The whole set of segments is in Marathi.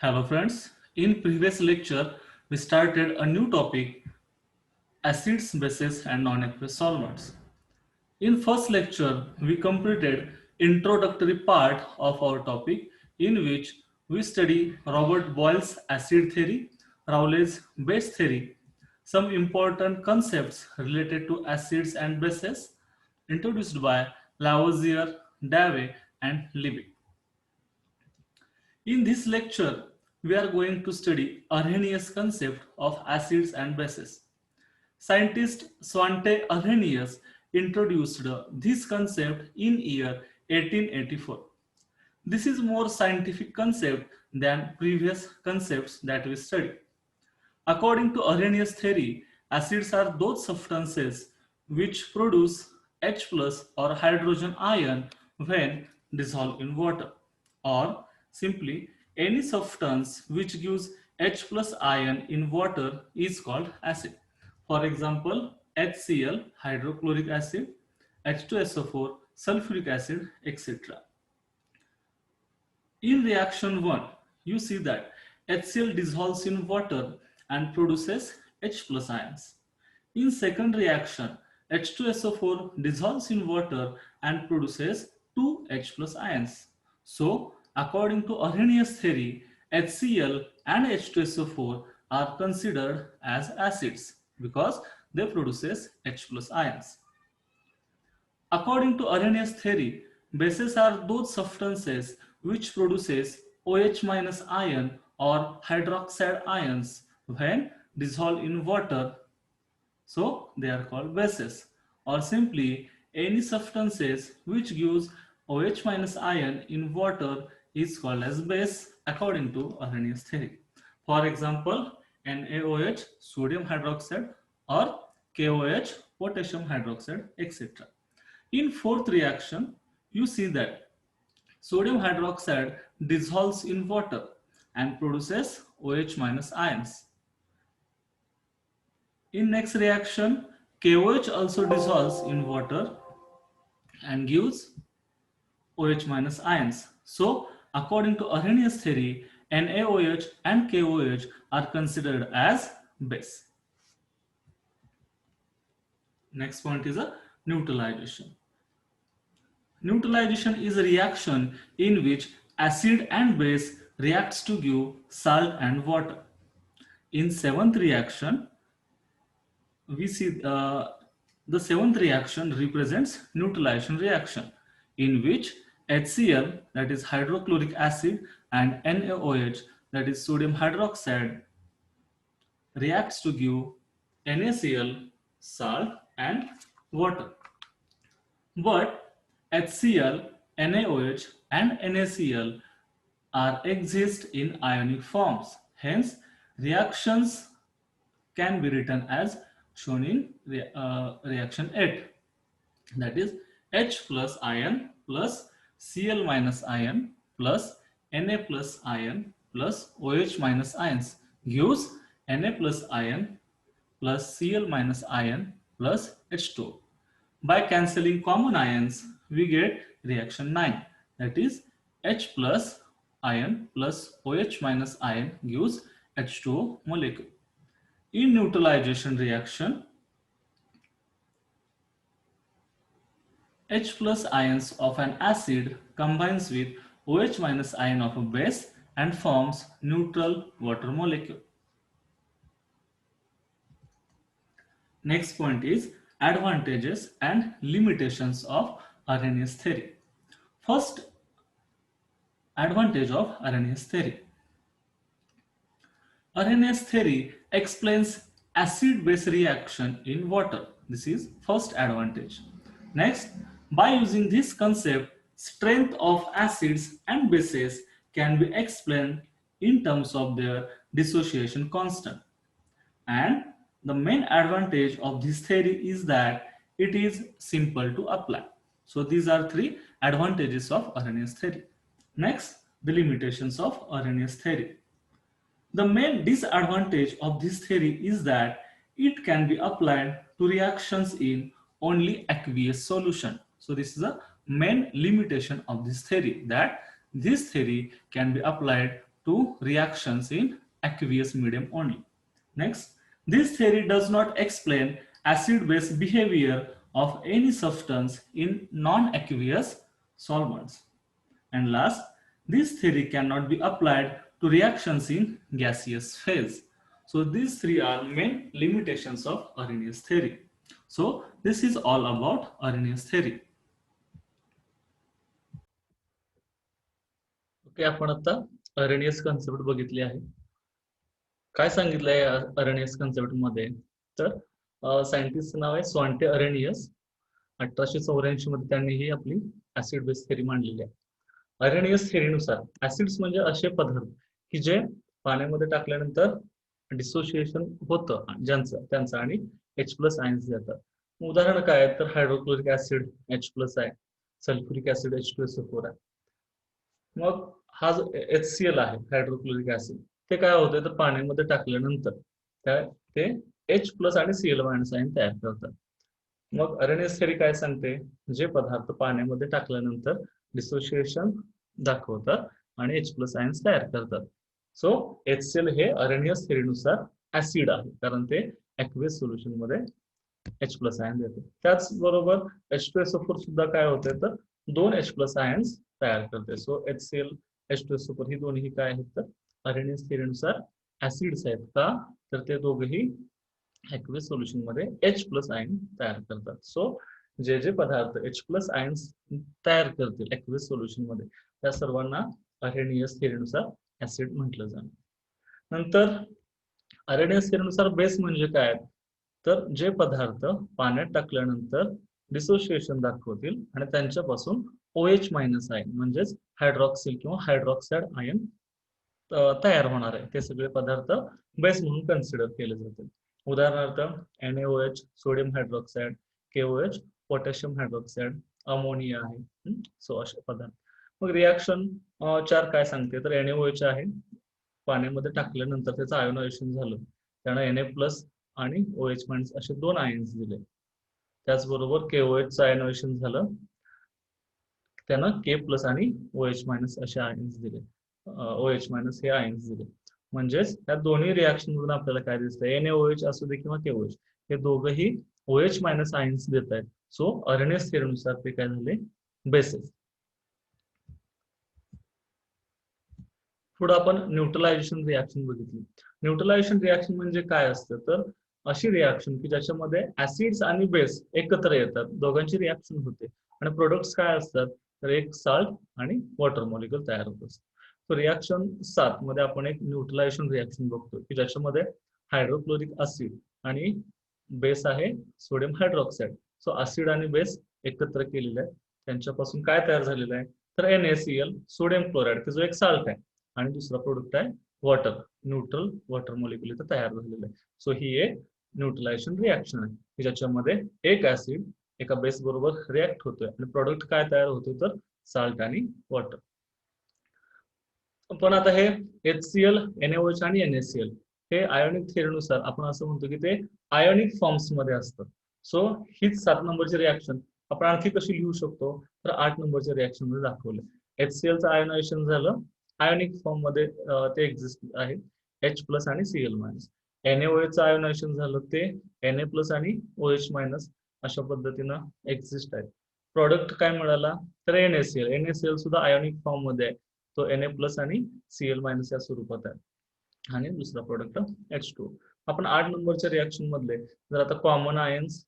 Hello friends, in previous lecture we started a new topic acids, bases and non-aqueous solvents. In first lecture we completed introductory part of our topic in which we study Robert Boyle's acid theory, Rowley's base theory, some important concepts related to acids and bases introduced by Lavoisier, Dave and Liebig. In this lecture, we are going to study Arrhenius' concept of acids and bases. Scientist Svante Arrhenius introduced this concept in year 1884. This is more scientific concept than previous concepts that we studied. According to Arrhenius' theory, acids are those substances which produce H plus or hydrogen ion when dissolved in water, or simply any substance which gives H plus ion in water is called acid. For example, HCl, hydrochloric acid, H2SO4, sulfuric acid, etc. In reaction 1, you see that HCl dissolves in water and produces H plus ions. In second reaction, H2SO4 dissolves in water and produces 2 H plus ions. So, according to Arrhenius theory, HCl and H2SO4 are considered as acids because they produces H plus ions. According to Arrhenius theory, bases are those substances which produces OH minus ion or hydroxide ions when dissolved in water, so they are called bases, or simply any substances which gives OH minus ion in water is called as base according to Arrhenius theory. For example, NaOH, sodium hydroxide, or KOH, potassium hydroxide, etc. In fourth reaction, you see that sodium hydroxide dissolves in water and produces OH minus ions. In next reaction, KOH also dissolves in water and gives OH minus ions. So, according to Arrhenius theory, NaOH and KOH are considered as base. Next point is a neutralization. Neutralization is a reaction in which acid and base reacts to give salt and water. In seventh reaction, we see the seventh reaction represents neutralization reaction in which HCl, that is hydrochloric acid, and NaOH, that is sodium hydroxide, reacts to give NaCl, salt and water. But HCl, NaOH and NaCl are exist in ionic forms. Hence, reactions can be written as shown in reaction 8. That is H plus ion plus Cl minus ion plus Na plus ion plus OH minus ions gives Na plus ion plus Cl minus ion plus H2. By cancelling common ions, we get reaction 9. That is H plus ion plus OH minus ion gives H2O molecule. In neutralization reaction, H plus ions of an acid combines with OH minus ion of a base and forms neutral water molecule. Next point is advantages and limitations of Arrhenius theory. First, advantage of Arrhenius theory. Arrhenius theory explains acid-base reaction in water. This is first advantage. Next, by using this concept, strength of acids and bases can be explained in terms of their dissociation constant. And the main advantage of this theory is that it is simple to apply. So these are three advantages of Arrhenius theory. Next, the limitations of Arrhenius theory. The main disadvantage of this theory is that it can be applied to reactions in only aqueous solution. So this is a main limitation of this theory, that this theory can be applied to reactions in aqueous medium only. Next, this theory does not explain acid-base behavior of any substance in non-aqueous solvents. And last, this theory cannot be applied to reactions in gaseous phase. So these three are main limitations of Arrhenius theory. So this is all about Arrhenius theory. Okay, आपण आता अरेनियस कॉन्सेप्ट बघितली आहे. काय सांगितलंय अरेनियस कॉन्सेप्ट मध्ये, तर सायंटिस्ट नाव आहे स्वॉन्टे अरेनियस. 1884 मध्ये त्यांनी ही आपली ऍसिड बेस थेरी मांडलेली आहे. अरेनियस थेरीनुसार ऍसिड्स म्हणजे असे पदार्थ की जे पाण्यामध्ये टाकल्यानंतर डिसोसिएशन होतं त्यांचं आणि H+ आयन्स देतात. उदाहरण काय तर हायड्रोक्लोरिक ऍसिड H+ आहे, सल्फ्युरिक ऍसिड H2SO4 आहे. मग हा जो HCl आहे हायड्रोक्लोरिक ऍसिड, ते काय होतं तर पाण्यामध्ये टाकल्यानंतर ते H+ आणि Cl- आयन तयार करतात. मग अरेनियस थेरी काय सांगते, जे पदार्थ पाण्यामध्ये टाकल्यानंतर डिसोसिएशन दाखवतात आणि H+ आयन्स तयार करतात. सो HCl हे अरेनियस थेरीनुसार ऍसिड आहे, कारण ते ऍक्वेस सोल्युशन मध्ये H+ आयन देते. त्याचबरोबर H2SO4 सुद्धा काय होते तर 2 H+ आयन्स तयार करते. सो HCl H2SO4 ही दोन्ही काय आहेत तर अरेनियस थेरीनुसार ऍसिड्स आहेत. का तर ते दोघेही ऍक्वेस सोल्युशन मध्ये H+ आयन तयार करतात. सो जे पदार्थ H+ आयन्स तयार करतील ऍक्वेस सोल्युशन मध्ये, त्या सर्वांना अरेनियस थेरीनुसार ऍसिड म्हटलं जातं. नंतर अरेनियस थेरीनुसार बेस म्हणजे काय, तर जे पदार्थ पाण्यात टाकल्यानंतर डिसोसिएशन दाखवतील आणि त्यांच्यापासून OH- आयन म्हणजेच हायड्रॉक्सिल किंवा हायड्रॉक्साइड आयन तयार होणार आहे, ते सगळे पदार्थ बेस म्हणून कन्सिडर केले जातील. उदाहरणार्थ NaOH sodium hydroxide, KOH potassium hydroxide, ammonia आहे. सो असे पदार्थ. मग रिॲक्शन 4 काय सांगते तर NaOH आहे, पाण्यामध्ये टाकल्यानंतर त्याचं आयोनायझेशन झालं, त्यानं Na+ आणि OH- असे 2 आयन्स दिले. त्याचबरोबर KOH आयोनायझेशन झालं, त्यानं K+ आणि OH- असे आयन्स दिले. OH- हे आयन्स दिले. म्हणजेच या दोन्ही रिॲक्शन मधून आपल्याला काय दिसतंय, NaOH असू दे किंवा KOH, हे दोघंही OH- आयन्स देत आहेत. सो अरेनियस थेरीनुसार ते काय झाले, बेसेस. पुढे आपण न्यूट्रलायझेशन रिॲक्शन बघितली. न्यूट्रलायझेशन रिॲक्शन म्हणजे काय असतं तर अशी रिॲक्शन की ज्याच्यामध्ये ऍसिड्स आणि बेस एकत्र येतात, दोघांची रिॲक्शन होते आणि प्रोडक्ट्स काय असतात तर एक साल्ट आणि वॉटर मॉलिक्युल तयार होत असतात. तर रिॲक्शन 7 मध्ये आपण एक न्यूट्रलायझेशन रिॲक्शन बघतो की ज्याच्यामध्ये हायड्रोक्लोरिक ऍसिड आणि बेस आहे सोडियम हायड्रॉक्साइड. सो ऍसिड आणि बेस एकत्र केलेले आहे, त्यांच्यापासून काय तयार झालेलं आहे तर NaCl सोडियम क्लोराइड, जो एक साल्ट आहे, आणि दुसरा प्रोडक्ट आहे वॉटर, न्यूट्रल वॉटर मॉलिक्युल इथं तयार झालेलं आहे. सो ही एक न्यूट्रलायझेशन रिॲक्शन आहे की ज्याच्यामध्ये एक ऍसिड एका बेस बरोबर रिॲक्ट होतोय आणि प्रोडक्ट काय तयार होतो तर साल्ट आणि वॉटर. पण आता हे HCl, NaOH आणि NaCl हे आयोनिक थेरीनुसार आपण असं म्हणतो की ते आयोनिक फॉर्म्स मध्ये असतात. सो हीच 7 नंबरची रिॲक्शन आपण आणखी कशी लिहू शकतो तर 8 नंबरच्या रिॲक्शन मध्ये दाखवले. HClचं आयोनायझेशन झालं, आयोनिक फॉर्म मध्ये ते एक्झिस्ट आहे H+ आणि Cl-. NaOH आयोनायझेशन झालं, ते Na+ आणि OH- अशा पद्धतीनं एक्झिस्ट आहे. प्रोडक्ट काय मिळाला तर NaCl सुद्धा आयोनिक फॉर्म मध्ये आहे, तो Na+ आणि Cl- या स्वरूपात आहे, आणि दुसरा प्रोडक्ट H2. आपण 8 नंबरच्या रिॲक्शन मधले जर आता कॉमन आयन्स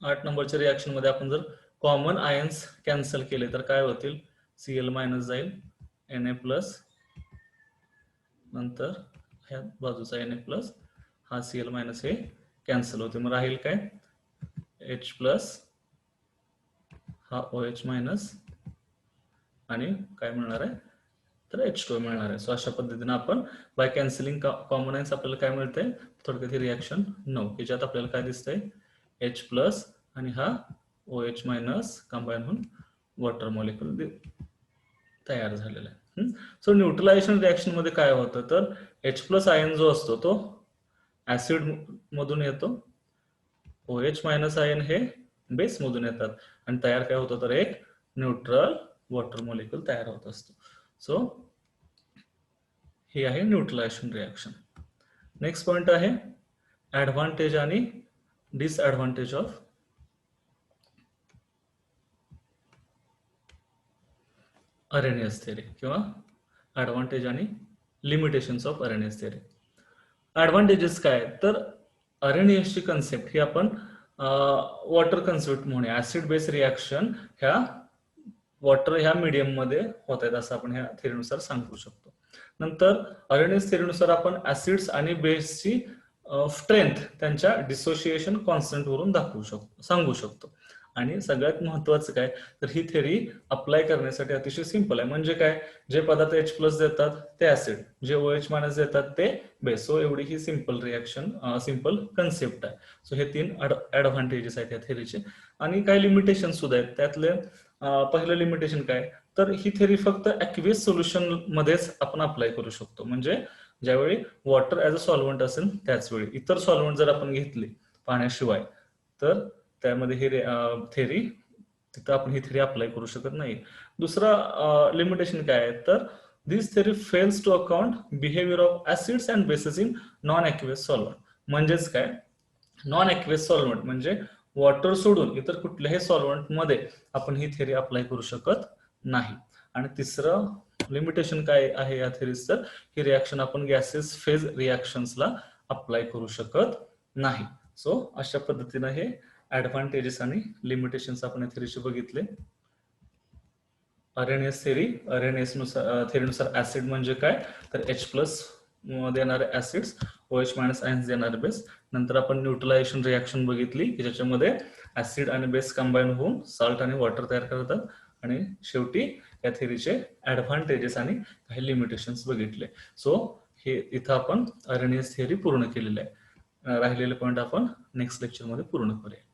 8 नंबरच्या रिॲक्शन मध्ये आपण जर कॉमन आयन्स कॅन्सल केले तर काय होतील, Cl- जाईल, Na+, नंतर ह्या बाजूचा Na+, हा Cl- हे कॅन्सल होते. मग राहील काय H+, हा OH- आणि काय मिळणार आहे तर H2 मिळणार आहे. सो अशा पद्धतीने आपण बाय कॅन्सलिंग कॉमन आयन्स आपल्याला काय मिळतंय थोडक्यात ही रिॲक्शन 9 की ज्यात आपल्याला काय दिसतंय H+ आणि हा OH- कंबाईन होऊन वॉटर मॉलिक्युल तयार झालेला आहे. सो न्यूट्रलायझेशन रिॲक्शन मध्ये काय होतं तर H+ आयन जो असतो तो ऍसिड मधून येतो, OH- आयन हे बेस मधून येतात आणि तयार काय होतं तर एक न्यूट्रल वॉटर मॉलिक्यूल तयार होत असतो. सो हे आहे न्यूट्रलायझेशन रिॲक्शन. नेक्स्ट पॉइंट आहे ऍडव्हान्टेज आणि डिसएडव्हान्टेज ऑफ अरेनियस थेरी किंवा ऍडव्हान्टेज आणि limitations of Arrhenius theory. Advantages काय तर अरेनियसची कन्सेप्ट ही आपण वॉटर कन्सेप्ट म्हणूया. ऍसिड बेस रिॲक्शन ह्या वॉटर ह्या मीडियम मध्ये होत आहेत असं आपण ह्या थेरीनुसार सांगू शकतो. नंतर अरेनियस थेरीनुसार आपण ऍसिड्स आणि बेसची स्ट्रेंथ त्यांच्या डिसोसिएशन कॉन्स्टंट वरून सांगू शकतो. आणि सगळ्यात महत्वाचं काय तर ही थेरी अप्लाय करण्यासाठी अतिशय सिंपल आहे. म्हणजे काय, जे पदार्थ H+ देतात ते ऍसिड, जे OH- देतात ते बेस. सो एवढी ही सिंपल रिॲक्शन, सिंपल कन्सेप्ट आहे. सो हे 3 ऍडव्हान्टेजेस आहेत या थेरीचे. आणि काही लिमिटेशन सुद्धा आहेत. त्यातले पहिलं लिमिटेशन काय तर ही थेरी फक्त ऍक्वियस सोल्युशन मध्येच आपण अप्लाय करू शकतो. म्हणजे ज्यावेळी वॉटर ऍज अ सॉल्व्हंट असेल त्याच वेळी. इतर सॉल्व्हंट जर आपण घेतली पाण्याशिवाय तर त्यामध्ये ही थेरी तिथं आपण ही थेरी अप्लाय करू शकत नाही. दुसरा लिमिटेशन काय आहे तर this theory fails to account behaviour of acids and bases in non aqueous solvent. म्हणजेच काय, नॉन ऍक्वियस सॉल्व्हंट म्हणजे वॉटर सोडून इतर कुठल्याही सॉल्व्हंट मध्ये आपण ही थेरी अप्लाय करू शकत नाही. आणि तिसरं लिमिटेशन काय आहे या थेरीज तर ही रिॲक्शन आपण गॅसेस फेज रिॲक्शन्सला अप्लाय करू शकत नाही. सो अशा पद्धतीनं हे ऍडव्हान्टेजेस आणि लिमिटेशन्स आपण या थेरीचे बघितले. अरेनियस थेरी, थेरीनुसार ऍसिड म्हणजे काय तर H+ देणारे ऍसिड्स, OH- आयन्स देणारे बेस. नंतर आपण न्यूट्रलायझेशन रिॲक्शन बघितली की ज्याच्यामध्ये ऍसिड आणि बेस कंबाईन होऊन साल्ट आणि वॉटर तयार करतात. आणि शेवटी या थेरीचे ऍडव्हान्टेजेस आणि काही लिमिटेशन्स बघितले. सो हे इथं आपण अरेनियस थेरी पूर्ण केलेले आहे. राहिलेले पॉईंट आपण नेक्स्ट लेक्चरमध्ये पूर्ण करूया.